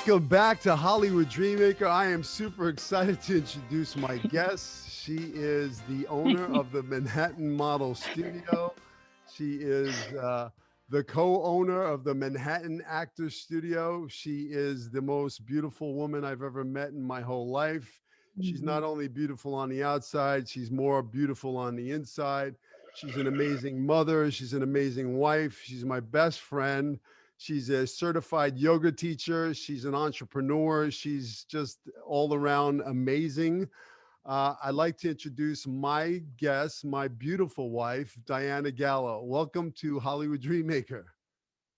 Welcome back to Hollywood Dreammaker. I am super excited to introduce my guest. She is the owner of the Manhattan Model Studio. She is the co-owner of the Manhattan Actor Studio. She is the most beautiful woman I've ever met in my whole life. She's not Mhm. only beautiful on the outside, she's more beautiful on the inside. She's an amazing mother. She's an amazing wife. She's my best friend. She's a certified yoga teacher. She's an entrepreneur. She's just all around amazing. I'd like to introduce my guest, my beautiful wife, Diana Gallo. Welcome to Hollywood Dreammaker.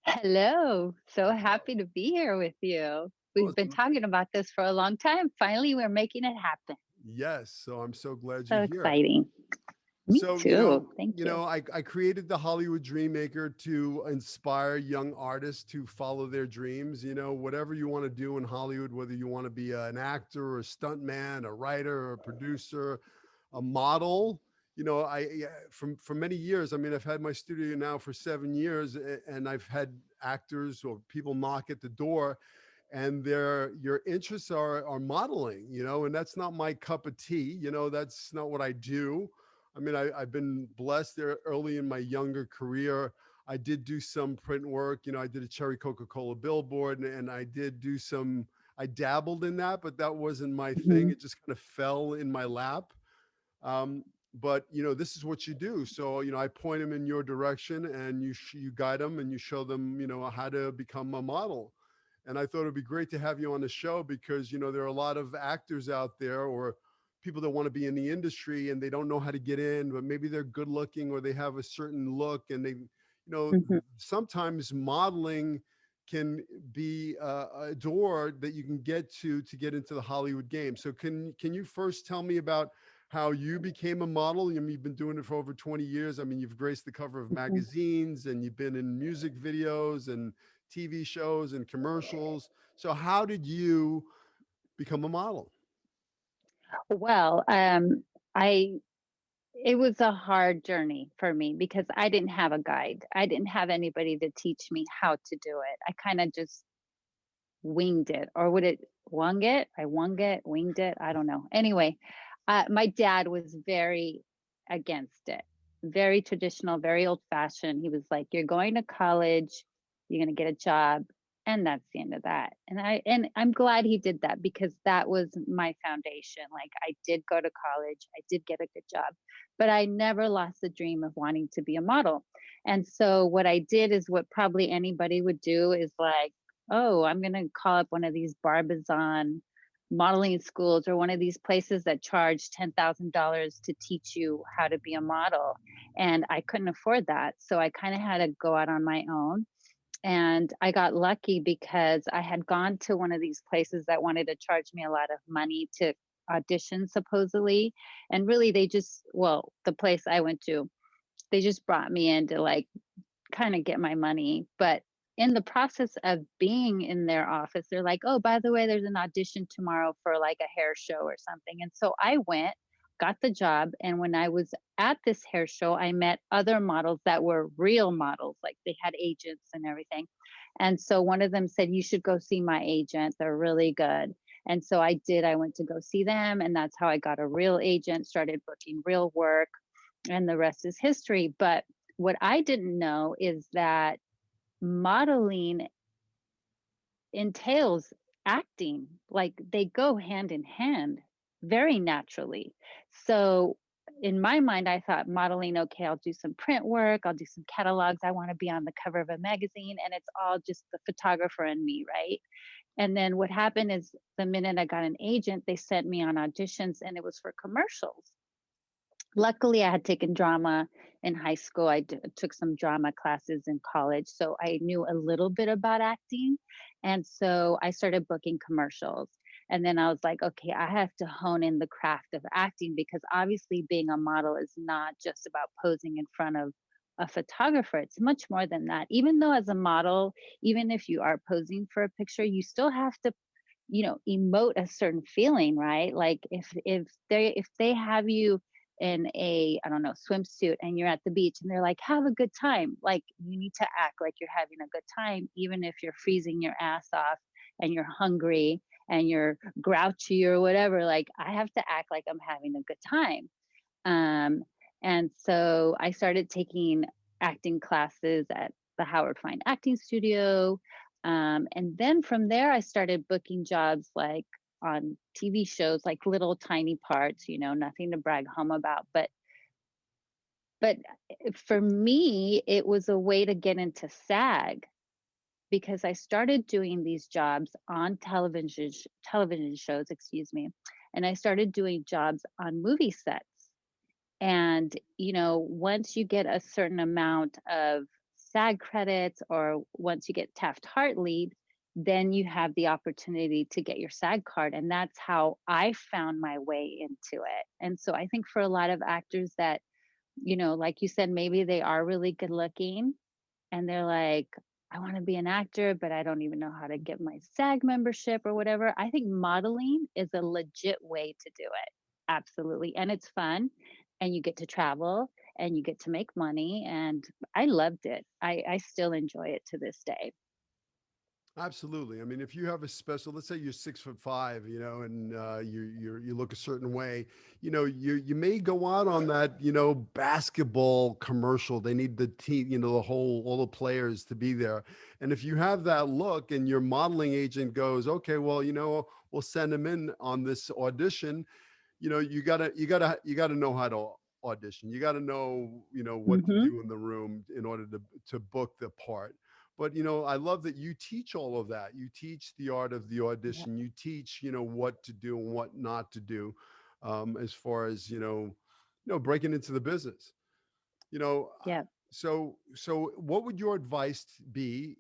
Hello. So happy to be here with you. We've been Awesome. talking about this for a long time. Finally, we're making it happen. Yes, so I'm so glad you're So here. exciting. Me So, too. Thank you. I created the Hollywood Dreammaker to inspire young artists to follow their dreams. Whatever you want to do in Hollywood, whether you want to be an actor or a stuntman, a writer or a producer, a model. For many years. I mean, I've had my studio now for 7 years, and I've had actors or people knock at the door, and your interests are modeling, and that's not my cup of tea. That's not what I do. I mean, I've been blessed there early in my younger career. I did do some print work. I did a Cherry Coca-Cola billboard, and I dabbled in that, but that wasn't my thing. Mhm. It just kind of fell in my lap. Um, but this is what you do. So I point them in your direction, and you guide them, and you show them how to become a model. And I thought it'd be great to have you on the show because there are a lot of actors out there or people that want to be in the industry and they don't know how to get in, but maybe they're good looking or they have a certain look, and Mhm. sometimes modeling can be a door that you can get to get into the Hollywood game. So can you first tell me about how you became a model? I mean, you've been doing it for over 20 years. I mean, you've graced the cover of Mhm. magazines and you've been in music videos and TV shows and commercials. So how did you become a model? Well, I it was a hard journey for me because I didn't have a guide. I didn't have anybody to teach me how to do it. I kind of just winged it, or would it wung it? I wung it, winged it. I don't know. Anyway, my dad was very against it, very traditional, very old fashioned. He was like, "You're going to college, you're going to get a job, and that's the end of that." And I'm glad he did that because that was my foundation. Like I did go to college, I did get a good job, but I never lost the dream of wanting to be a model. And so what I did is what probably anybody would do is like, oh, I'm going to call up one of these Barbizon modeling schools or one of these places that charge $10,000 to teach you how to be a model. And I couldn't afford that. So I kind of had to go out on my own. And I got lucky because I had gone to one of these places that wanted to charge me a lot of money to audition, supposedly. And really, well, the place I went to, they just brought me in to like kind of get my money. But in the process of being in their office, they're like, oh, by the way, there's an audition tomorrow for like a hair show or something. And so I went, got the job. And when I was at this hair show, I met other models that were real models, like they had agents and everything. And so one of them said, you should go see my agent. They're really good. And so I did. I went to go see them. And that's how I got a real agent, started booking real work, and the rest is history. But what I didn't know is that modeling entails acting. Like they go hand in hand very naturally. So in my mind, I thought modeling, okay, I'll do some print work, I'll do some catalogs, I want to be on the cover of a magazine, and it's all just the photographer and me, right? And then what happened is the minute I got an agent, they sent me on auditions and it was for commercials. Luckily, I had taken drama in high school. Took some drama classes in college. So I knew a little bit about acting. And so I started booking commercials. And then I was like, okay, I have to hone in the craft of acting because obviously being a model is not just about posing in front of a photographer. It's much more than that. Even though as a model, even if you are posing for a picture, you still have to emote a certain feeling, right? Like if they have you in a, I don't know, swimsuit and you're at the beach and they're like, have a good time, like you need to act like you're having a good time even if you're freezing your ass off and you're hungry and you're grouchy or whatever, like I have to act like I'm having a good time. Um, and so I started taking acting classes at the Howard Fine Acting Studio. And then from there, I started booking jobs like on TV shows, like little tiny parts, nothing to brag home about. But for me, it was a way to get into SAG because I started doing these jobs on television shows, excuse me, and I started doing jobs on movie sets. And, once you get a certain amount of SAG credits or once you get Taft Hartley, then you have the opportunity to get your SAG card. And that's how I found my way into it. And so I think for a lot of actors that, like you said, maybe they are really good looking and they're like, I want to be an actor, but I don't even know how to get my SAG membership or whatever. I think modeling is a legit way to do it. Absolutely. And it's fun and you get to travel and you get to make money. And I loved it. I still enjoy it to this day. Absolutely. I mean, if you have a special, let's say you're 6'5", and you look a certain way, you may go out on that, basketball commercial. They need the team, the whole all the players to be there. And if you have that look, and your modeling agent goes, okay, well, we'll send him in on this audition. You gotta know how to audition. You gotta know, what to Hmm. do in the room in order to book the part. But I love that you teach all of that. You teach the art of the Yeah. audition. You teach, what to do and what not to do, as far as breaking into the business. You know, uh, Yeah. so what would your advice be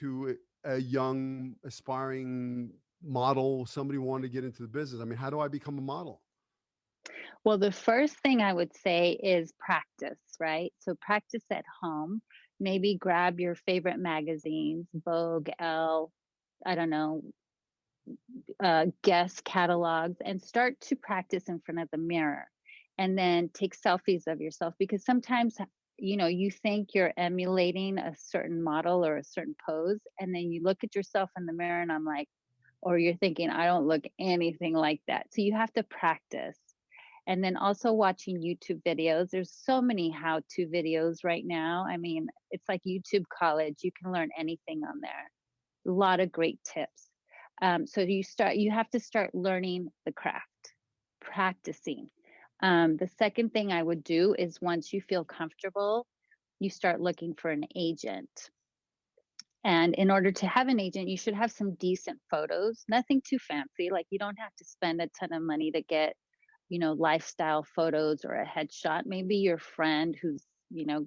to a young aspiring model, somebody wanting to get into the business? I mean, how do I become a model? Well, the first thing I would say is practice, right? So practice at home. Maybe grab your favorite magazines, Vogue, Elle, I don't know, guest catalogs, and start to practice in front of the mirror. And then take selfies of yourself because sometimes, you think you're emulating a certain model or a certain pose. And then you look at yourself in the mirror and I'm like, or you're thinking, I don't look anything like that. So you have to practice. And then also watching YouTube videos. There's so many how to videos right now. I mean, it's like YouTube college. You can learn anything on there. A lot of great tips. So you have to start learning the craft, practicing. The second thing I would do is once you feel comfortable, you start looking for an agent. And in order to have an agent, you should have some decent photos, nothing too fancy. Like you don't have to spend a ton of money to get, lifestyle photos or a headshot. Maybe your friend who's,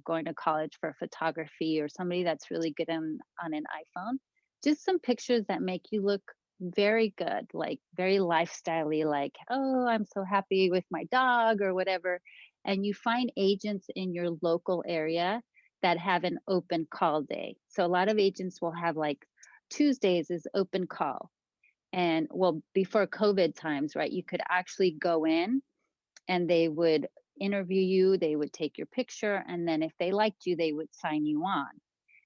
going to college for photography or somebody that's really good on an iPhone. Just some pictures that make you look very good, like very lifestyle-y, like, oh, I'm so happy with my dog or whatever. And you find agents in your local area that have an open call day. So a lot of agents will have like Tuesdays is open call. And well, before COVID times, right, you could actually go in and they would interview you, they would take your picture, and then if they liked you, they would sign you on.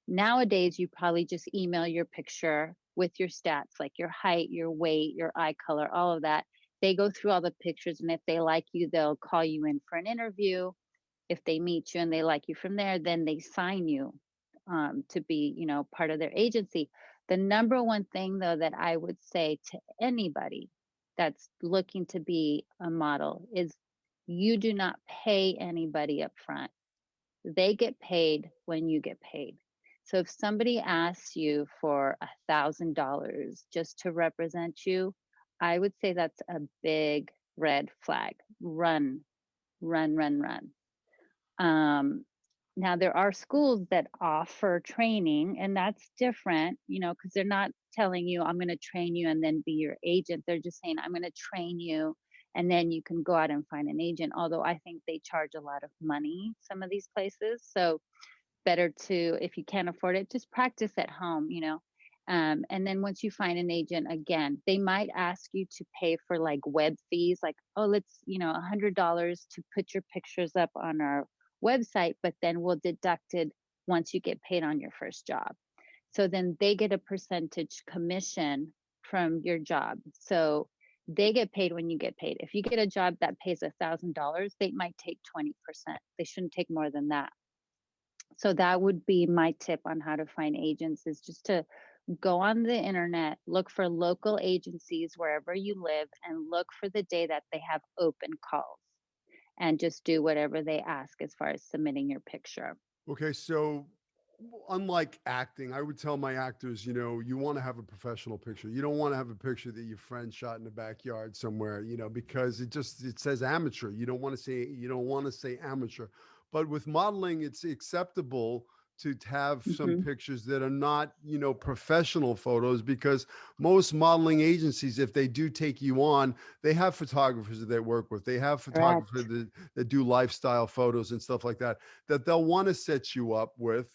Nowadays, you probably just email your picture with your stats, like your height, your weight, your eye color, all of that. They go through all the pictures, and if they like you, they'll call you in for an interview. If they meet you and they like you from there, then they sign you to be, part of their agency. The number one thing, though, that I would say to anybody that's looking to be a model is you do not pay anybody up front. They get paid when you get paid. So if somebody asks you for $1,000 just to represent you, I would say that's a big red flag. Run, run, run, run. Um, Now there are schools that offer training, and that's different, because they're not telling you, I'm going to train you and then be your agent. They're just saying, I'm going to train you and then you can go out and find an agent. Although I think they charge a lot of money, some of these places. So better to, if you can't afford it, just practice at home. And then once you find an agent, again, they might ask you to pay for like web fees, like, oh, let's, $100 to put your pictures up on our website, but then we'll deduct it once you get paid on your first job. So then they get a percentage commission from your job. So they get paid when you get paid. If you get a job that pays $1,000, they might take 20%. They shouldn't take more than that. So that would be my tip on how to find agents, is just to go on the internet, look for local agencies wherever you live, and look for the day that they have open calls, and just do whatever they ask as far as submitting your picture. Okay, so unlike acting, I would tell my actors, you want to have a professional picture. You don't want to have a picture that your friend shot in the backyard somewhere, because it says amateur. You don't want to say amateur. But with modeling, it's acceptable to have some Hmm. pictures that are not, professional photos, because most modeling agencies, if they do take you on, they have photographers that they work with. They have photographers Correct. that do lifestyle photos and stuff like that, that they'll want to set you up with,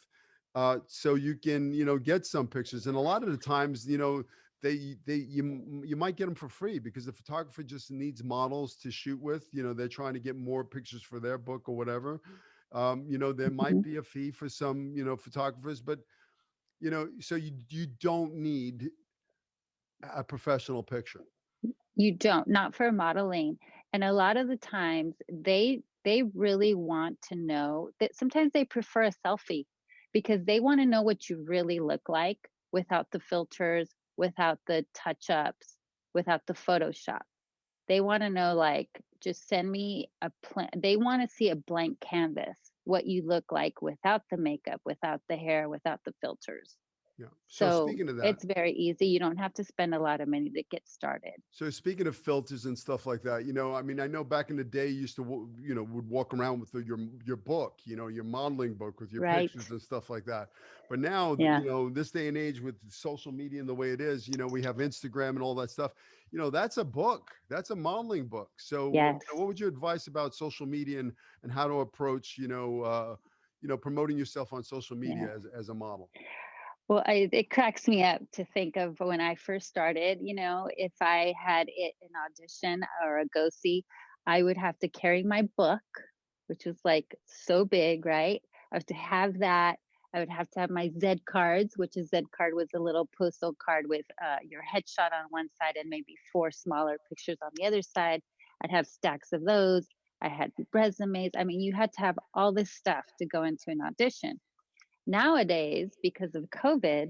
so you can, get some pictures. And a lot of the times, you might get them for free, because the photographer just needs models to shoot with. They're trying to get more pictures for their book or whatever. There might Mhm. be a fee for some, photographers, but so you don't need a professional picture. You don't, not for modeling. And a lot of the times they really want to know that sometimes they prefer a selfie because they want to know what you really look like without the filters, without the touch-ups, without the Photoshop. They want to know, like, just send me a plan. They want to see a blank canvas, what you look like without the makeup, without the hair, without the filters. Yeah. So So speaking of that, it's very easy. You don't have to spend a lot of money to get started. So speaking of filters and stuff like that, I mean, I know back in the day you used to, would walk around with your book, your modeling book with your pictures Right. and stuff like that. But now, Yeah. this day and age with social media and the way it is, we have Instagram and all that stuff. That's a book. That's a modeling book. So, Yes. what would your advice about social media and how to approach, promoting yourself on social Yeah. media as a model? Well, it cracks me up to think of when I first started, if I had an audition or a go see, I would have to carry my book, which was like so big, right? I have to have that. I would have to have my Z cards, which a Z card was a little postal card with your headshot on one side and maybe four smaller pictures on the other side. I'd have stacks of those. I had resumes. I mean, you had to have all this stuff to go into an audition. Nowadays, because of COVID,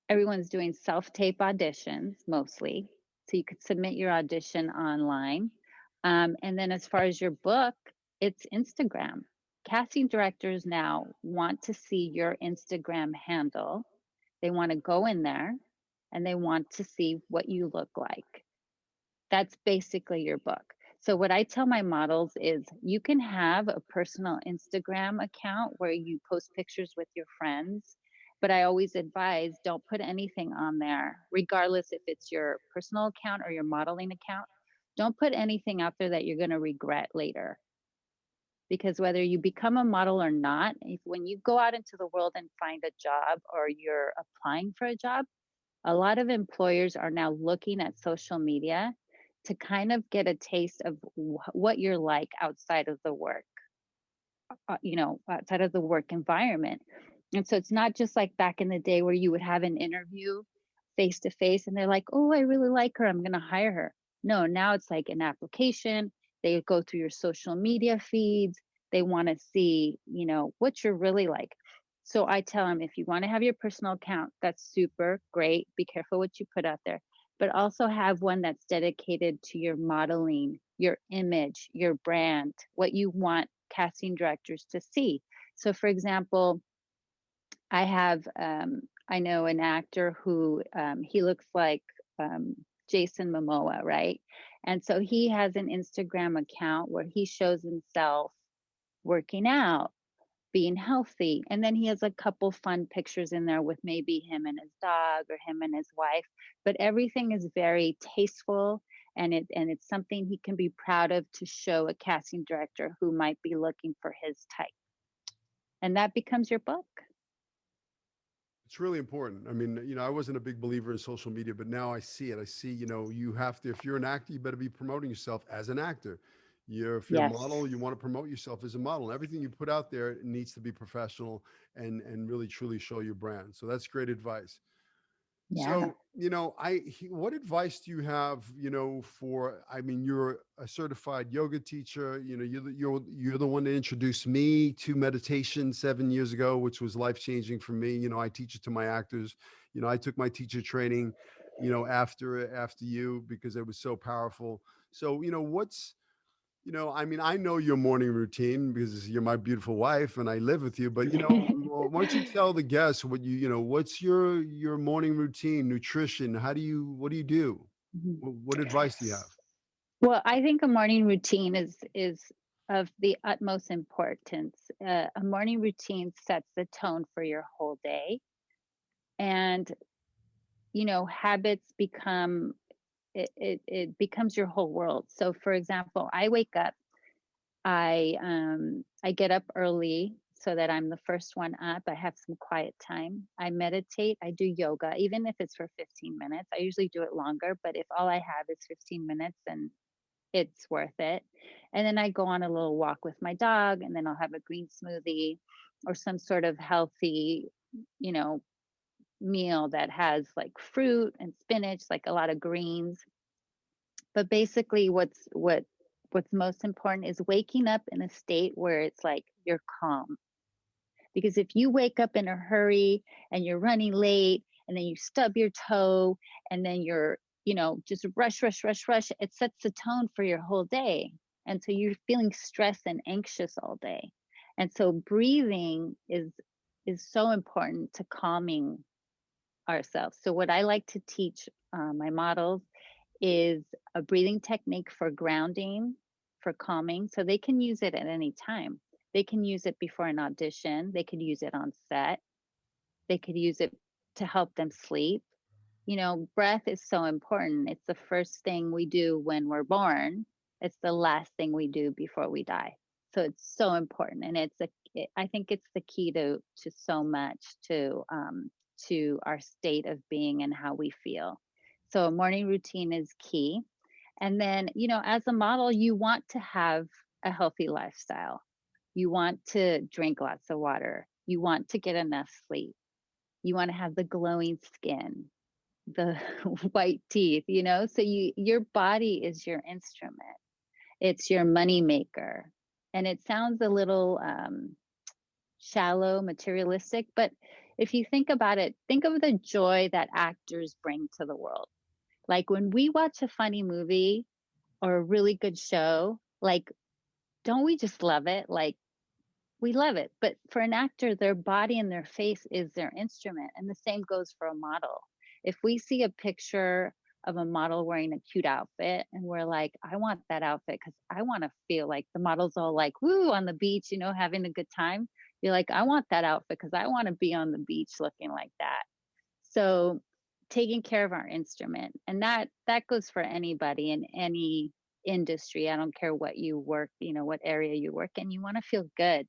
everyone's doing self-tape auditions mostly. So you could submit your audition online. And then as far as your book, it's Instagram. Casting directors now want to see your Instagram handle. They want to go in there and they want to see what you look like. That's basically your book. So what I tell my models is you can have a personal Instagram account where you post pictures with your friends, but I always advise don't put anything on there, regardless if it's your personal account or your modeling account. Don't put anything out there that you're going to regret later. Because whether you become a model or not, when you go out into the world and find a job or you're applying for a job, a lot of employers are now looking at social media to kind of get a taste of what you're like outside of the work, outside of the work environment. And so it's not just like back in the day where you would have an interview face to face and they're like, oh, I really like her. I'm going to hire her. No, now it's like an application. They go through your social media feeds. They want to see, what you're really like. So I tell them if you want to have your personal account, that's super great. Be careful what you put out there, but also have one that's dedicated to your modeling, your image, your brand, what you want casting directors to see. So, for example, I know an actor who he looks like Jason Momoa, right? And so he has an Instagram account where he shows himself working out, being healthy. And then he has a couple fun pictures in there with maybe him and his dog or him and his wife. But everything is very tasteful and it's something he can be proud of to show a casting director who might be looking for his type. And that becomes your book. It's really important. I mean, I wasn't a big believer in social media, but now I see it. I see, you have to, if you're an actor, you better be promoting yourself as an actor. If you're a Yes. model, you want to promote yourself as a model. And everything you put out there needs to be professional and really truly show your brand. So that's great advice. Yeah. So, what advice do you have, for, I mean, you're a certified yoga teacher, you're the one that introduced me to meditation 7 years ago, which was life-changing for me. I teach it to my actors. I took my teacher training, after you, because it was so powerful. So, I mean, I know your morning routine because you're my beautiful wife and I live with you. But why don't you tell the guests what's your morning routine, nutrition? What do you do? Mhm. What advice do you have? Well, I think a morning routine is of the utmost importance. A morning routine sets the tone for your whole day, and habits become it becomes your whole world. So, for example, I wake up. I get up early so that I'm the first one up. I have some quiet time. I meditate. I do yoga, even if it's for 15 minutes. I usually do it longer, but if all I have is 15 minutes, then it's worth it. And then I go on a little walk with my dog, and then I'll have a green smoothie or some sort of healthy, you know, meal that has like fruit and spinach, like a lot of greens. But basically what's most important is waking up in a state where it's like you're calm. Because if you wake up in a hurry and you're running late and then you stub your toe and then you're, just rush, rush, rush, rush, it sets the tone for your whole day. And so you're feeling stressed and anxious all day. And so breathing is so important to calming ourselves. So what I like to teach my models is a breathing technique for grounding, for calming. So they can use it at any time. They can use it before an audition. They could use it on set. They could use it to help them sleep. Breath is so important. It's the first thing we do when we're born. It's the last thing we do before we die. So it's so important, and I think it's the key to so much to our state of being and how we feel. So a morning routine is key. And then, as a model, you want to have a healthy lifestyle. You want to drink lots of water. You want to get enough sleep. You want to have the glowing skin, the white teeth, so your body is your instrument. It's your money maker. And it sounds a little shallow, materialistic, but if you think about it, think of the joy that actors bring to the world. Like when we watch a funny movie or a really good show, like, don't we just love it? Like, we love it. But for an actor, their body and their face is their instrument. And the same goes for a model. If we see a picture of a model wearing a cute outfit and we're like, I want that outfit because I want to feel like the model's all like, woo, on the beach, having a good time. You're like, I want that outfit because I want to be on the beach looking like that. So taking care of our instrument, and that goes for anybody in any industry. I don't care what you work, what area you work in. You want to feel good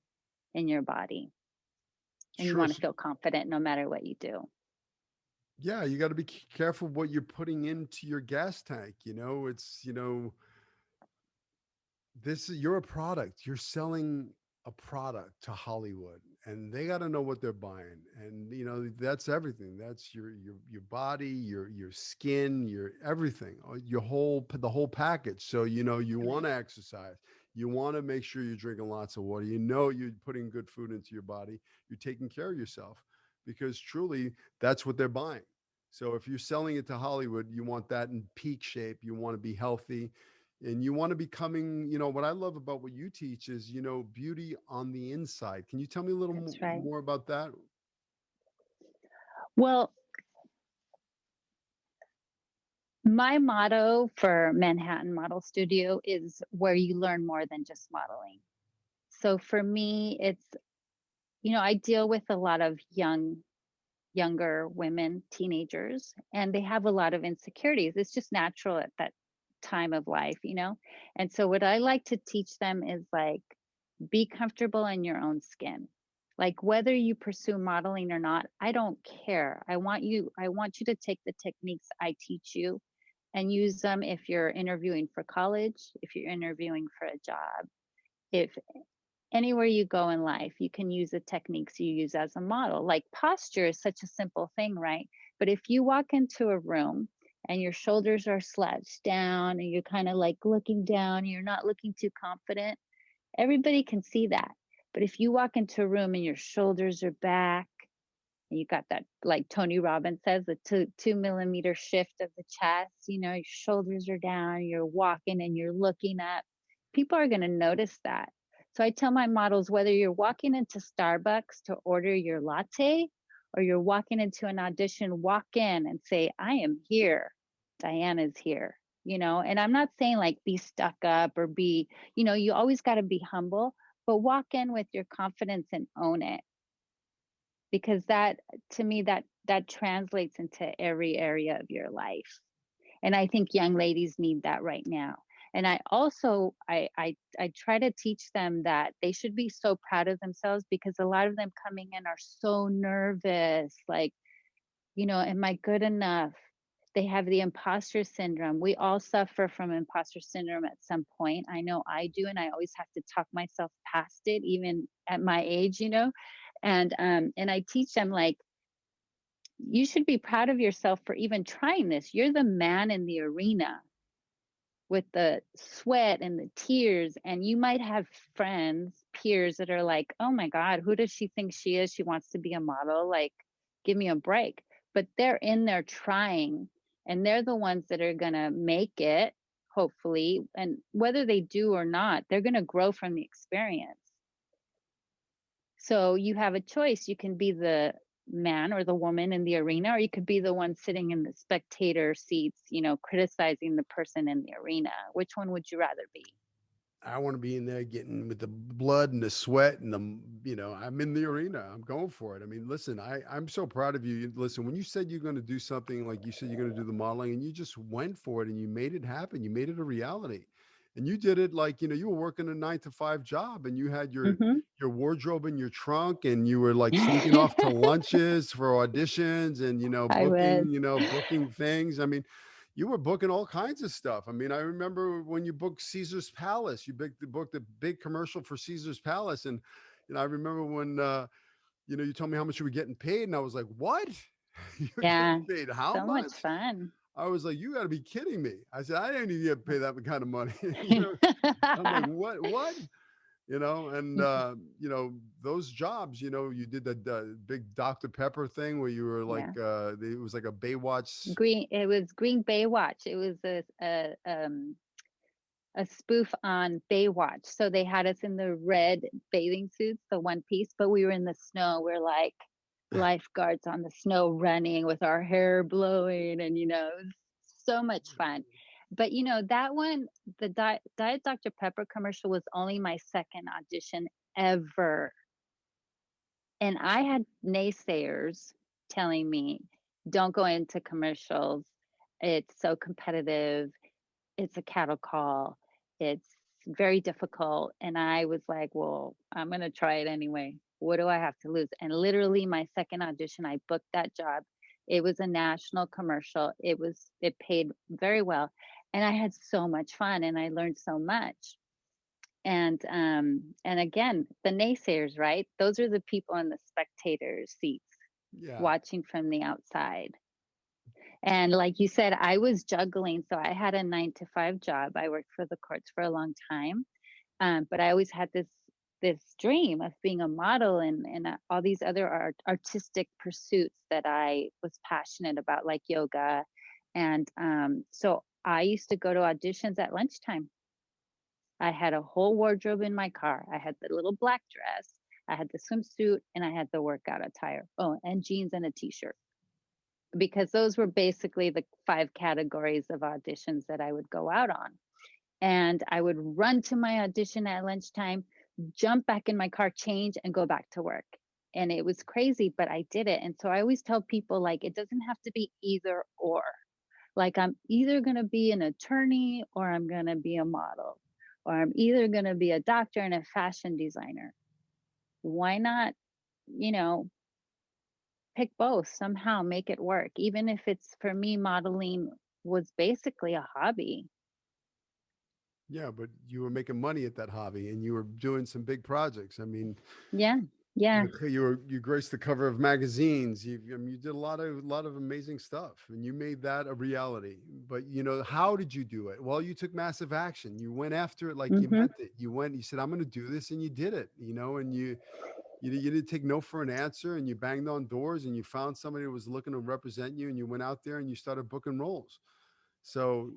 in your body, and you Sure. want to feel confident no matter what you do. Yeah, you got to be careful what you're putting into your gas tank. You're a product. You're selling a product to Hollywood, and they got to know what they're buying. And that's everything. That's your body, your skin, your everything, the whole package. So you want to exercise. You want to make sure you're drinking lots of water. You're putting good food into your body. You're taking care of yourself, because truly that's what they're buying. So if you're selling it to Hollywood, you want that in peak shape. You want to be healthy, and you want to be coming. What I love about what you teach is beauty on the inside. Can you tell me a little That's right. more about that? Well, my motto for Manhattan Model Studio is where you learn more than just modeling. So for me, it's, I deal with a lot of younger women, teenagers, and they have a lot of insecurities. It's just natural at that time of life. And so what I like to teach them is like, be comfortable in your own skin. Like whether you pursue modeling or not, I don't care. I want you to take the techniques I teach you and use them if you're interviewing for college, if you're interviewing for a job, if anywhere you go in life, you can use the techniques you use as a model. Like posture is such a simple thing, right? But if you walk into a room and your shoulders are slouched down and you're kind of like looking down, you're not looking too confident, everybody can see that. But if you walk into a room and your shoulders are back, and you got that, like Tony Robbins says, the 2 millimeter shift of the chest, your shoulders are down, you're walking and you're looking up, people are going to notice that. So I tell my models, whether you're walking into Starbucks to order your latte or you're walking into an audition, walk in and say, I am here. Diana's here. And I'm not saying like be stuck up or be, you always got to be humble, but walk in with your confidence and own it, because that, to me, that translates into every area of your life. And I think young ladies need that right now. And I also I try to teach them that they should be so proud of themselves, because a lot of them coming in are so nervous, like, am I good enough? They have the imposter syndrome. We all suffer from imposter syndrome at some point. I know I do, and I always have to talk myself past it, even at my age. And I teach them, like, you should be proud of yourself for even trying this. You're the man in the arena with the sweat and the tears, and you might have friends, peers that are like, oh my God, who does she think she is? She wants to be a model. Like, give me a break. But they're in there trying, and they're the ones that are going to make it, hopefully. And whether they do or not, they're going to grow from the experience. So you have a choice. You can be the man or the woman in the arena, or you could be the one sitting in the spectator seats, criticizing the person in the arena. Which one would you rather be? I want to be in there getting with the blood and the sweat and I'm in the arena. I'm going for it. I mean, listen, I'm so proud of you. Listen, when you said you're going to do something, like you said, you're going to do the modeling, and you just went for it and you made it happen. You made it a reality, and you did it like, you were working a 9 to 5 job, and you had Hmm. your wardrobe in your trunk, and you were like sneaking off to lunches for auditions, and, I was. booking things. I mean, you were booking all kinds of stuff. I mean, I remember when you booked Caesar's Palace, you booked the big commercial for Caesar's Palace. And, I remember when, you told me how much you were getting paid. And I was like, what? You're Yeah, getting paid how so much much? fun. I was like, you got to be kidding me. I said, I didn't even get paid that kind of money. I'm like, what? And those jobs, you did that big Dr. Pepper thing where you were like, Yeah. it was like a Baywatch. It was Green Baywatch. It was a spoof on Baywatch. So they had us in the red bathing suits, the one piece, but we were in the snow. We're like lifeguards on the snow running with our hair blowing, and it was so much fun. But that one, the Diet Dr. Pepper commercial, was only my second audition ever. And I had naysayers telling me, don't go into commercials. It's so competitive. It's a cattle call. It's very difficult. And I was like, well, I'm going to try it anyway. What do I have to lose? And literally my second audition, I booked that job. It was a national commercial. It paid very well. And I had so much fun and I learned so much. And again, the naysayers, right? Those are the people in the spectator seats Yeah. watching from the outside. And like you said, I was juggling. So I had a 9 to 5 job. I worked for the courts for a long time. But I always had this dream of being a model and all these other artistic pursuits that I was passionate about, like yoga. And so I used to go to auditions at lunchtime. I had a whole wardrobe in my car. I had the little black dress, I had the swimsuit, and I had the workout attire. Oh, and jeans and a t-shirt, because those were basically the 5 categories of auditions that I would go out on. And I would run to my audition at lunchtime, jump back in my car, change, and go back to work. And it was crazy, but I did it. And so I always tell people, like, it doesn't have to be either or. Like, I'm either going to be an attorney or I'm going to be a model, or I'm either going to be a doctor and a fashion designer. Why not, you know, pick both, somehow make it work, even if it's, for me, modeling was basically a hobby. Yeah, but you were making money at that hobby and you were doing some big projects. I mean, Yeah. Yeah. you graced the cover of magazines. You did a lot of amazing stuff, and you made that a reality. But how did you do it? Well, you took massive action. You went after it like you Mhm. meant it. You went. You said, "I'm going to do this," and you did it. And you didn't take no for an answer, and you banged on doors, and you found somebody who was looking to represent you, and you went out there and you started booking roles. So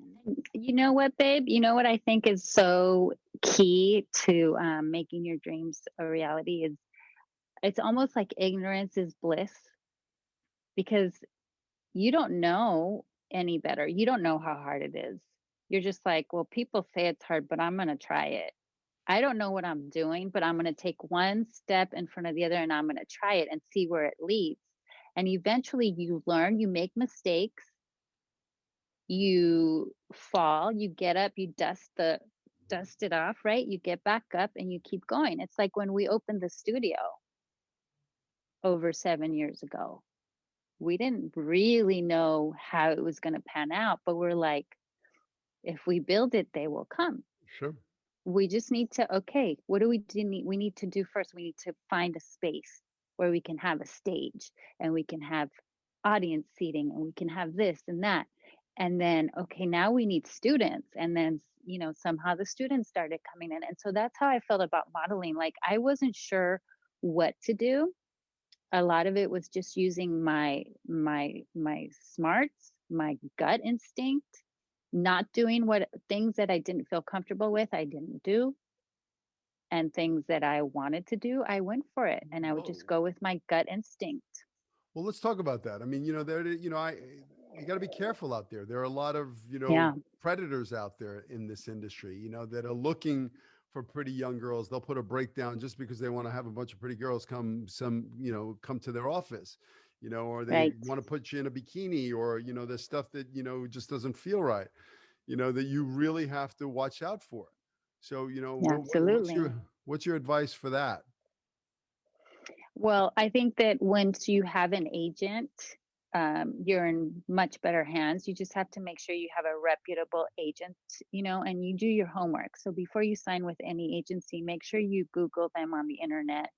You know what, babe? You know what I think is so key to making your dreams a reality is it's almost like ignorance is bliss because you don't know any better. You don't know how hard it is. You're just like, well, people say it's hard, but I'm going to try it. I don't know what I'm doing, but I'm going to take one step in front of the other and I'm going to try it and see where it leads. And eventually you learn, you make mistakes, you fall, you get up, you dust it off, right? You get back up and you keep going. It's like when we opened the studio over 7 years ago. We didn't really know how it was going to pan out, but we're like, if we build it, they will come. sure. We just need to, okay, what do we do need? We need to do first. We need to find a space where we can have a stage and we can have audience seating and we can have this and that. And then, okay, now we need students. And then, somehow the students started coming in. And so that's how I felt about modeling. Like I wasn't sure what to do. A lot of it was just using my smarts, my gut instinct, not doing what things that I didn't feel comfortable with, I didn't do, and things that I wanted to do, I went for it, and I would just Whoa. go with my gut instinct. Well, let's talk about that. I mean, you got to be careful out there. There are a lot of, Yeah, predators out there in this industry, that are looking for pretty young girls. They'll put a breakdown just because they want to have a bunch of pretty girls come to their office, or they right. want to put you in a bikini or, there's stuff that, just doesn't feel right, that you really have to watch out for. So, Yeah, absolutely. what's your advice for that? Well, I think that once you have an agent, you're in much better hands. You just have to make sure you have a reputable agent, and you do your homework. So before you sign with any agency, make sure you Google them on the internet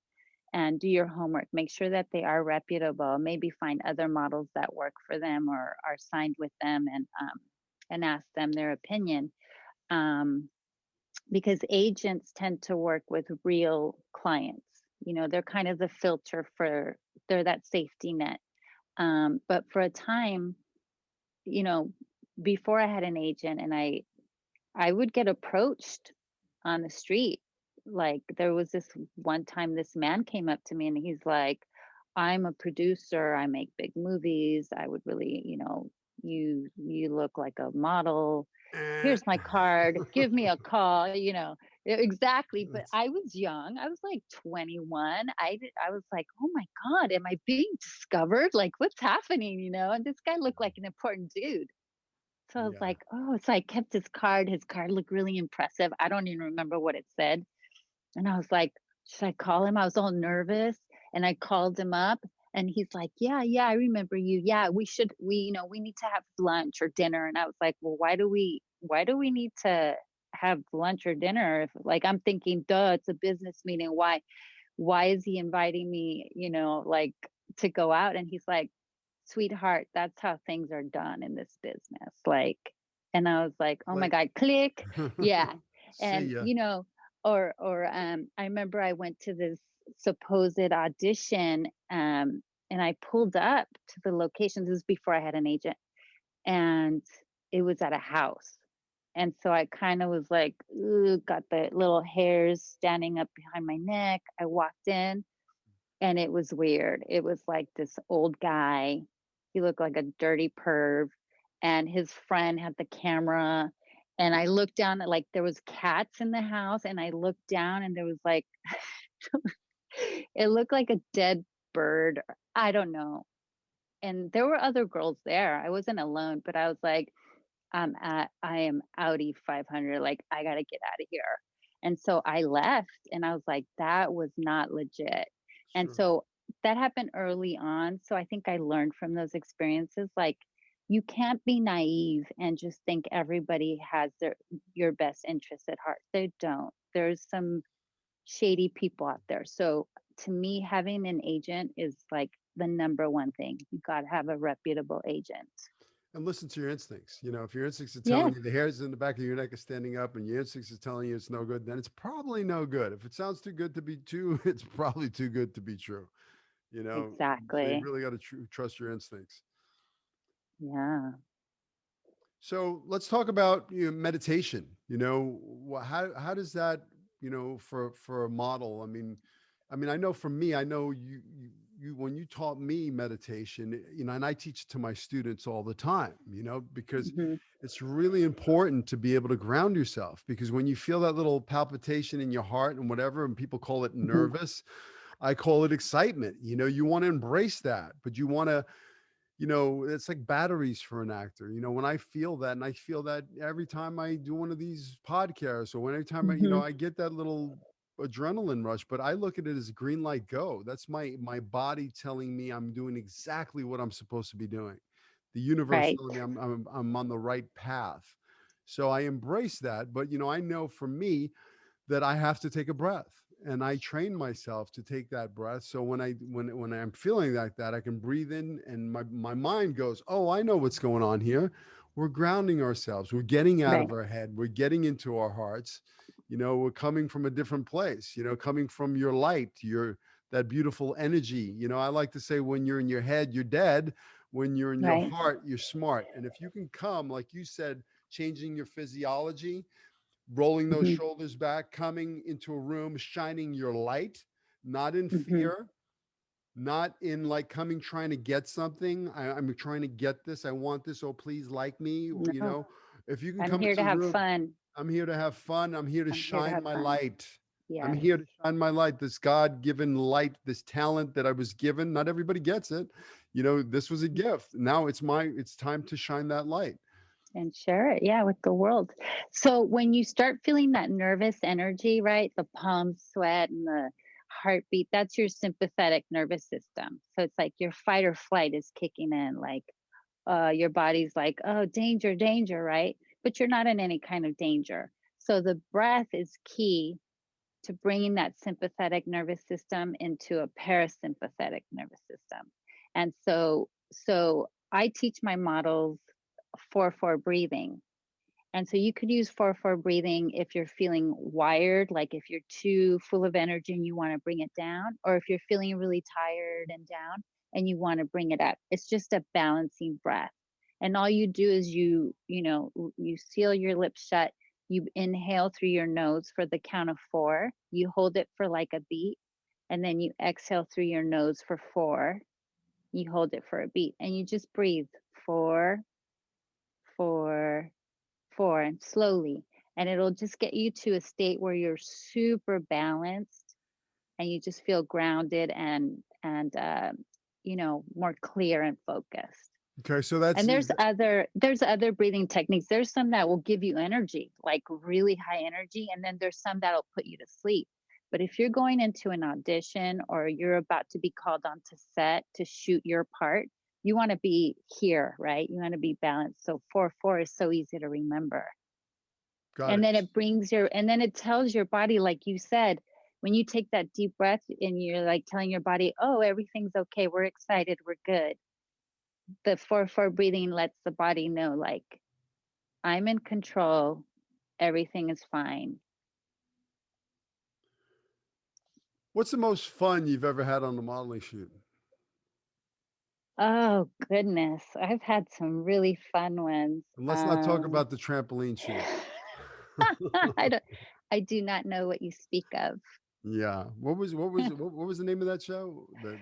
and do your homework. Make sure that they are reputable. Maybe find other models that work for them or are signed with them, and ask them their opinion. Um, because agents tend to work with real clients. They're kind of the filter for they're that safety net. But for a time, you know, before I had an agent and I would get approached on the street. Like there was this one time this man came up to me and he's like, I'm a producer, I make big movies. I would really, you look like a model. Eh. Here's my card. Give me a call, Exactly. But I was young. I was like 21. I was like, oh my God, am I being discovered? Like what's happening, And this guy looked like an important dude. So I was Yeah. like, oh, so I kept his card. His card looked really impressive. I don't even remember what it said. And I was like, should I call him? I was all nervous and I called him up and he's like, yeah, yeah, I remember you. Yeah, we need to have lunch or dinner. And I was like, well, why do we need to have lunch or dinner? If like, I'm thinking, duh, it's a business meeting. Why is he inviting me, like to go out? And he's like, sweetheart, that's how things are done in this business. Like, and I was like, oh my Click. God, click. Yeah. See And, ya. or I remember I went to this supposed audition, and I pulled up to the location. This was before I had an agent, and it was at a house. And so I kind of was like, ooh, got the little hairs standing up behind my neck. I walked in and it was weird. It was like this old guy. He looked like a dirty perv, and his friend had the camera. And I looked down at like there was cats in the house, and I looked down and there was like it looked like a dead bird. I don't know. And there were other girls there. I wasn't alone, but I was like, I am Audi 500. Like I gotta get out of here. And so I left, and I was like, that was not legit. And Sure. so that happened early on. So I think I learned from those experiences. Like you can't be naive and just think everybody has your best interest at heart. They don't. There's some shady people out there. So to me, having an agent is like the number one thing. You got to have a reputable agent. And listen to your instincts. You know, if your instincts are telling Yes, you the hairs in the back of your neck are standing up and your instincts is telling you it's no good, then it's probably no good. If it sounds too good to be true, it's probably too good to be true. You know, so you exactly. really got to trust your instincts. Yeah. So let's talk about meditation. You know, how does that, for a model? I mean, I know for me, I know you when you taught me meditation, and I teach it to my students all the time. Because Hmm. it's really important to be able to ground yourself. Because when you feel that little palpitation in your heart and whatever, and people call it Hmm. nervous, I call it excitement. You want to embrace that, but you want to, it's like batteries for an actor. When I feel that, and I feel that every time I do one of these podcasts, or when every time Hmm. I get that little adrenaline rush, but I look at it as green light go. That's my body telling me I'm doing exactly what I'm supposed to be doing. The universe Right. telling me I'm on the right path. So I embrace that. But I know for me, that I have to take a breath, and I train myself to take that breath. So when I'm feeling like that, I can breathe in, and my mind goes, "Oh, I know what's going on here. We're grounding ourselves. We're getting out of Right. our head. We're getting into our hearts. We're coming from a different place. Coming from your light, your that beautiful energy. I like to say, when you're in your head, you're dead. When you're in your Right. heart, you're smart. And if you can come, like you said, changing your physiology, rolling those Hmm. shoulders back, coming into a room, shining your light, not in Hmm. fear, not in like coming trying to get something. I'm trying to get this. I want this. Oh, please like me. No, If you can I'm come here into to the have room, fun. I'm here to have fun. I'm here to I'm here to shine have my fun. light. I'm Yes. here to shine my light, this God given light, this talent that I was given. Not everybody gets it. This was a gift. Now it's time to shine that light. And share it, yeah, with the world. So when you start feeling that nervous energy, right, the palm sweat and the heartbeat, that's your sympathetic nervous system. So it's like your fight or flight is kicking in, like your body's like, oh, danger, danger, right? But you're not in any kind of danger. So the breath is key to bringing that sympathetic nervous system into a parasympathetic nervous system. And so I teach my models 4-4 breathing. And so you could use 4-4 breathing if you're feeling wired, like if you're too full of energy and you want to bring it down, or if you're feeling really tired and down and you want to bring it up. It's just a balancing breath. And all you do is you seal your lips shut, you inhale through your nose for the count of 4, you hold it for like a beat, and then you exhale through your nose for 4, you hold it for a beat, and you just breathe 4, 4, 4, and slowly. And it'll just get you to a state where you're super balanced and you just feel grounded and more clear and focused. Okay, so that's And there's other breathing techniques. There's some that will give you energy, like really high energy, and then there's some that'll put you to sleep. But if you're going into an audition or you're about to be called on to set to shoot your part, you want to be here, right? You want to be balanced. So 4-4 is so easy to remember. got And it. then it tells your body, like you said, when you take that deep breath and you're like telling your body, oh, everything's okay, we're excited, we're good. The 4-4 breathing lets the body know, like, I'm in control, everything is fine. What's the most fun you've ever had on the modeling shoot? Oh goodness, I've had some really fun ones. And let's not talk about the trampoline shoot. I don't I do not know what you speak of. Yeah. What was the name of that show? The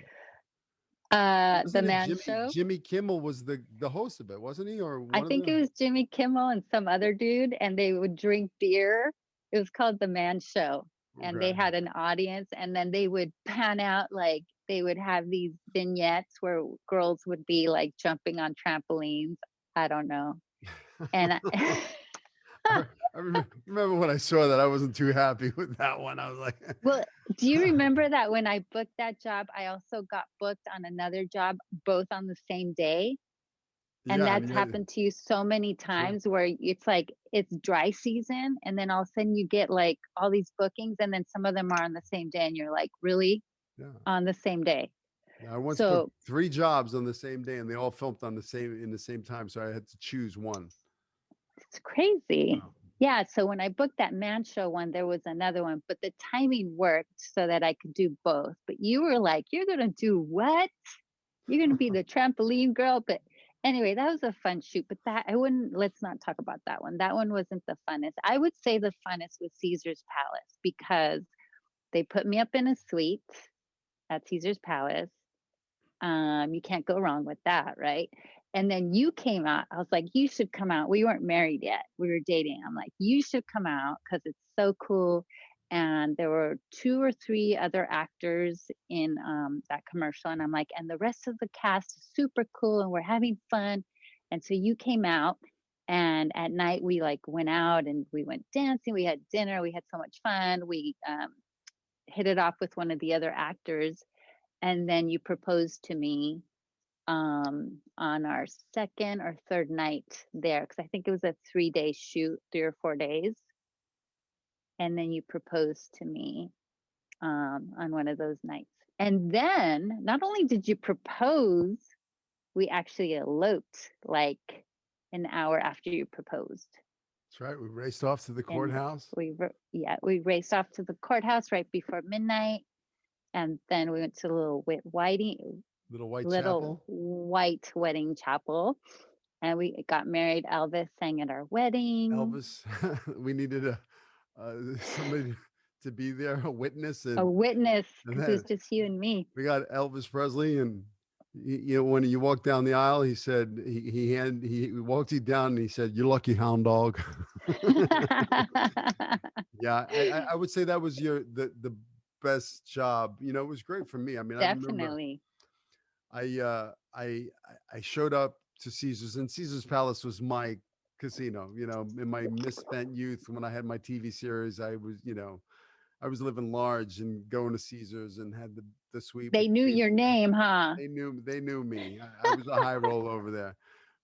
Wasn't it Man Jimmy Show. Jimmy Kimmel was the host of it, wasn't he? Or I one of think the it was Jimmy Kimmel and some other dude, and they would drink beer. It was called The Man Show. And they Okay. had an audience, and then they would pan out, like, they would have these vignettes where girls would be like jumping on trampolines. I don't know. And I, I remember when I saw that, I wasn't too happy with that one. I was like, well, do you remember that when I booked that job, I also got booked on another job, both on the same day? And Yeah, that's and then happened to you so many sure. times where it's like it's dry season and then all of a sudden you get like all these bookings and then some of them are on the same day and you're like, really? Yeah. On the same day. Yeah, I once booked So 3 jobs on the same day, and they all filmed on the same in the same time, so I had to choose one. it's crazy. Wow. Yeah. So when I booked that man show one, there was another one, but the timing worked so that I could do both. But you were like, you're going to do what? You're going to be the trampoline girl. But anyway, that was a fun shoot. But that I wouldn't, let's not talk about that one. That one wasn't the funnest. I would say the funnest was Caesar's Palace because they put me up in a suite at Caesar's Palace. You can't go wrong with that, right? And then you came out. I was like, you should come out. We weren't married yet. We were dating. I'm like, you should come out because it's so cool. And there were two or three other actors in that commercial. And I'm like, and the rest of the cast is super cool and we're having fun. And so you came out. And at night, we like went out and we went dancing. We had dinner. We had so much fun. We hit it off with one of the other actors and then you proposed to me on our second or third night there because I think it was a 3-day shoot, 3 or 4 days, and then you proposed to me on one of those nights. And then not only did you propose, we actually eloped like an hour after you proposed. That's right, we raced off to the And courthouse, we raced off to the courthouse right before midnight, and then we went to a Little White little Chapel. white wedding chapel and we got married. Elvis sang at our wedding. Elvis, we needed somebody to be there, a witness, A witness and because it was then just you and me. we got Elvis Presley, and when you walked down the aisle, he said he walked you down, and he said, "You lucky hound dog." Yeah, I would say that was the best job. It was great for me. I mean, I remember Definitely. I showed up to Caesars, and Caesars Palace was my casino. In my misspent youth, when I had my TV series, I was living large and going to Caesars and had the suite They with knew the your AC. name, huh? They knew me. I was a high roll over there,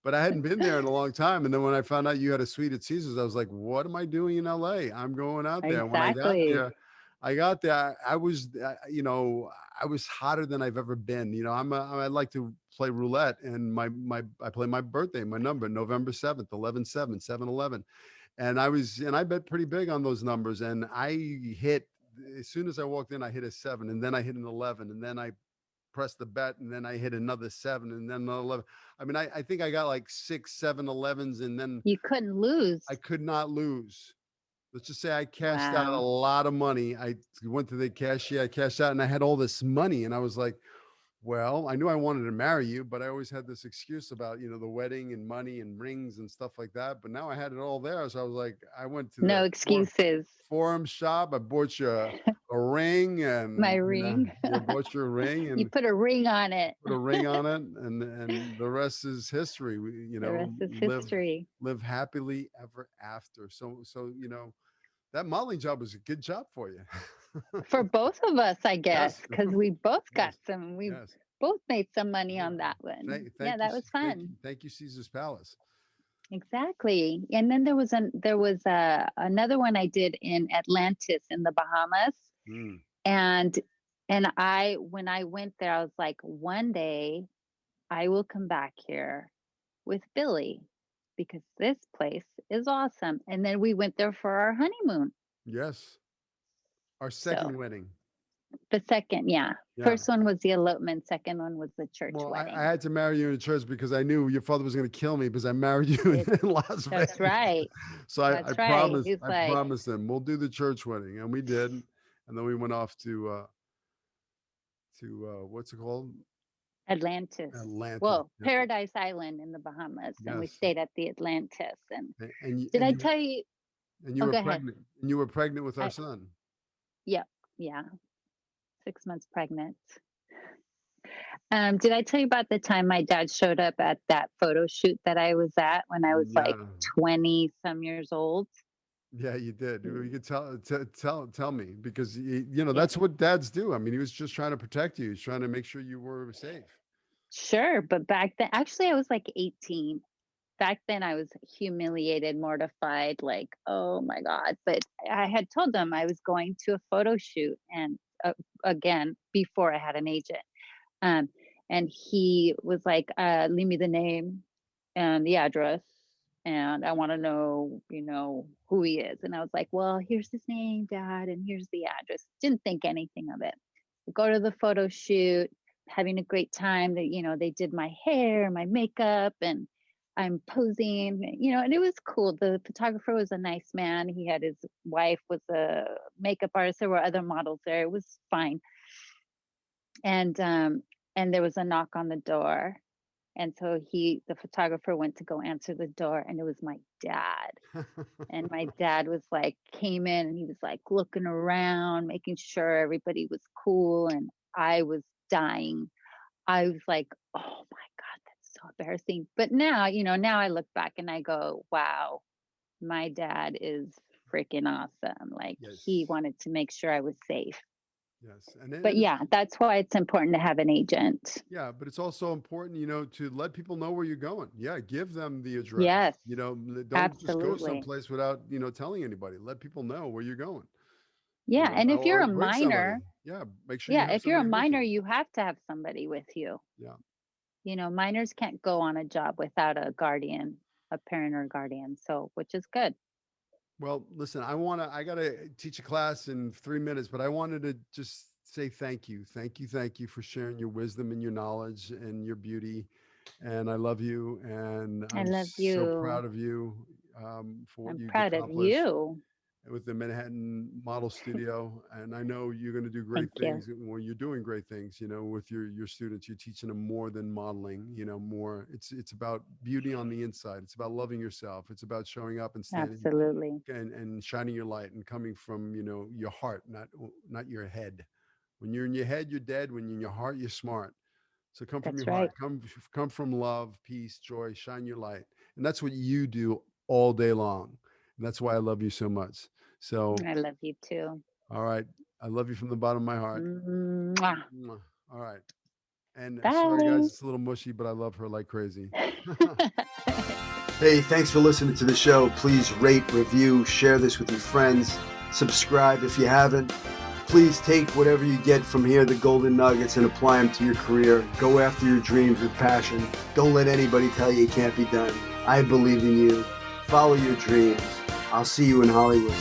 but I hadn't been there in a long time. And then when I found out you had a suite at Caesars, I was like, "What am I doing in LA? I'm going out there." And when Exactly. I got there. I was hotter than I've ever been. I like to play roulette, and I play my birthday, my number, November 7th, 11/7, 7/11, and I bet pretty big on those numbers, and I hit as soon as I walked in, I hit a 7, and then I hit an 11, and then I pressed the bet, and then I hit another 7, and then another 11. I mean, I think I got like 6, 7 11s, and then You couldn't lose. I could not lose. Let's just say I cashed out a Wow. lot of money. I went to the cashier, I cashed out, and I had all this money, and I was like, well, I knew I wanted to marry you, but I always had this excuse about, the wedding and money and rings and stuff like that. But now I had it all there. So I was like, I went to the No excuses. forum shop. I bought you a ring, My and ring. you bought you a ring You and put a ring on it. put a ring on it, and the rest is history. We, The rest is history. live happily ever after. So that modeling job was a good job for you. For both of us, I guess, Yes, because we both got yes, some, we yes. both made some money Yeah. on that one. Yeah, Thank you, that was fun. thank you, Caesar's Palace. Exactly. And then there was another one I did in Atlantis in the Bahamas. Mm, And I when I went there, I was like, one day I will come back here with Billy because this place is awesome. And then we went there for our honeymoon. yes, our So second wedding. the second, yeah. Yeah. First one was the elopement, second one was the church Well, I wedding. had to marry you in church because I knew your father was going to kill me because I married you It, in Las that's Vegas. right. So That's right. He's I like promised him we'll do the church wedding, and we did. And then we went off to what's it called? Atlantis. Atlantis. Well, Yeah. Paradise Island in the Bahamas, and we Yes. stayed at the Atlantis. And And you did and I you tell you? and you Oh, were go ahead. pregnant. And you were pregnant with our I son. Yep, yeah, 6 months pregnant. Did I tell you about the time my dad showed up at that photo shoot that I was at when I was like Yeah. 20 some years old? Yeah, you did. You Mm, could tell me because yeah, that's what dads do. I mean, he was just trying to protect you. He's trying to make sure you were safe. Sure, but back then, actually, I was like 18. Back then, I was humiliated, mortified, like, oh my God. But I had told them I was going to a photo shoot, and again, before I had an agent. Um, and he was like, leave me the name and the address. And I want to know, who he is. And I was like, well, here's his name, Dad, and here's the address. Didn't think anything of it. Go to the photo shoot, having a great time. They did my hair, my makeup, and I'm posing, and it was cool. The photographer was a nice man. He had his wife was a makeup artist. There were other models there. It was fine. And there was a knock on the door. And so the photographer went to go answer the door, and it was my dad. And my dad was like, came in, and he was like looking around, making sure everybody was cool. And I was dying. I was like, oh my God, that's so embarrassing. But now, now I look back and I go, wow, my dad is freaking awesome. Like, he Yes. wanted to make sure I was safe. Yes. But It's, yeah, that's why it's important to have an agent. yeah, but it's also important, to let people know where you're going. Yeah, give them the address. Yes, Don't just go absolutely. someplace without, telling anybody. Let people know where you're going. Yeah. And if you're Or a bring somebody. minor, Yeah, make sure you yeah, have if you're a somebody with minor, you. you have to have somebody with you. Yeah. Minors can't go on a job without a guardian, a parent or guardian. So, which is good. Well, listen, I gotta teach a class in 3 minutes, but I wanted to just say thank you. Thank you for sharing your wisdom and your knowledge and your beauty. And I love you. And I I'm love so you. proud of you, for what I'm you've proud of accomplished you. with the Manhattan Model Studio. And I know you're going to do great Thank you. things. Well, you're doing great things, with your students. You're teaching them more than modeling, more. It's about beauty on the inside. It's about loving yourself. It's about showing up and standing Absolutely. and shining your light and coming from, your heart, not your head. When you're in your head, you're dead. When you're in your heart, you're smart. So come from That's your right. heart. Come from love, peace, joy. Shine your light, and that's what you do all day long. And that's why I love you so much. So, I love you too. all right, I love you from the bottom of my heart. Mwah. Mwah. All right, and sorry guys, Bye. it's a little mushy, but I love her like crazy. Hey, thanks for listening to the show. Please rate, review, share this with your friends. Subscribe if you haven't. Please take whatever you get from here, the golden nuggets, and apply them to your career. Go after your dreams with passion. Don't let anybody tell you it can't be done. I believe in you. Follow your dreams. I'll see you in Hollywood.